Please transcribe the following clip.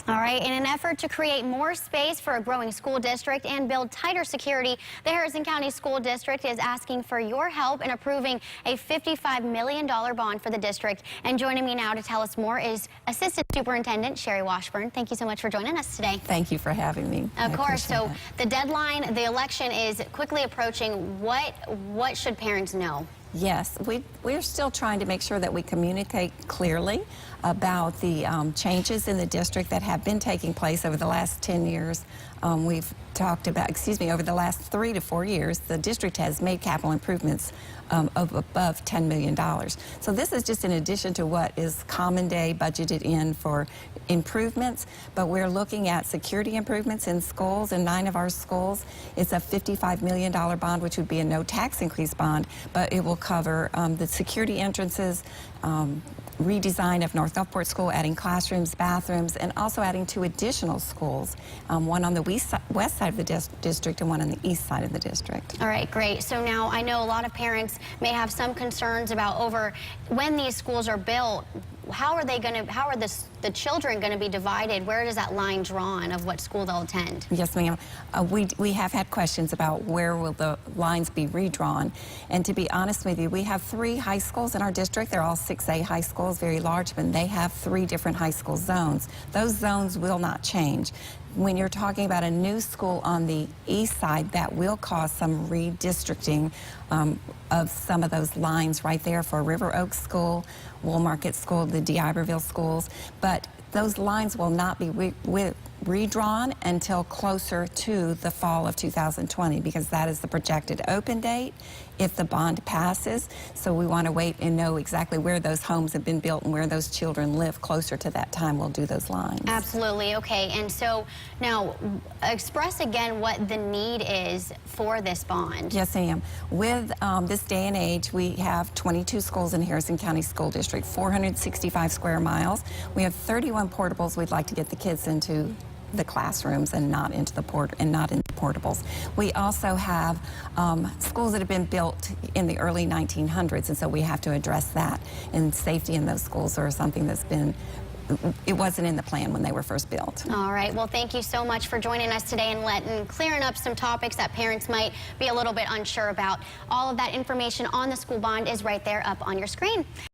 All right, in an effort to create more space for a growing school district and build tighter security, the Harrison County School District is asking for your help in approving a $55 million bond for the district. And joining me now to tell us more is Assistant Superintendent Sherry Washburn. Thank you so much for joining us today. Thank you for having me. Of course. So the deadline, the election is quickly approaching. What should parents know? Yes, we're still trying to make sure that we communicate clearly about the changes in the district that have been taking place over the last 10 years. We've talked about, over the last 3 to 4 years, the district has made capital improvements of above $10 million. So this is just in addition to what is common day budgeted in for improvements, but we're looking at security improvements in schools. In 9 of our schools, it's a $55 million bond, which would be a no tax increase bond, but it will cover the security entrances, redesign of North Gulfport School, adding classrooms, bathrooms, and also adding 2 additional schools, one on the west side of the district and one on the east side of the district. All right, great. So now I know a lot of parents may have some concerns about when these schools are built. How are the children going to be divided? Where does that line drawn of what school they'll attend? Yes, ma'am. We have had questions about where will the lines be redrawn. And to be honest with you, we have 3 high schools in our district. They're all 6A high schools, very large, but they have 3 different high school zones. Those zones will not change. When you're talking about a new school on the east side, that will cause some redistricting of some of those lines right there for River Oaks School, Woolmarket School, the D'Iberville schools. But those lines will not be redrawn until closer to the fall of 2020, because that is the projected open date if the bond passes. So we want to wait and know exactly where those homes have been built and where those children live. Closer to that time, we'll do those lines. Absolutely. Okay. And so now express again what the need is for this bond. Yes, ma'am. With this day and age, we have 22 schools in Harrison County School District, 465 square miles. We have 31 portables we'd like to get the kids into the classrooms and not into the portables. We also have schools that have been built in the early 1900s, and so we have to address that. And safety in those schools are something that's it wasn't in the plan when they were first built. All right. Well, thank you so much for joining us today and clearing up some topics that parents might be a little bit unsure about. All of that information on the school bond is right there up on your screen.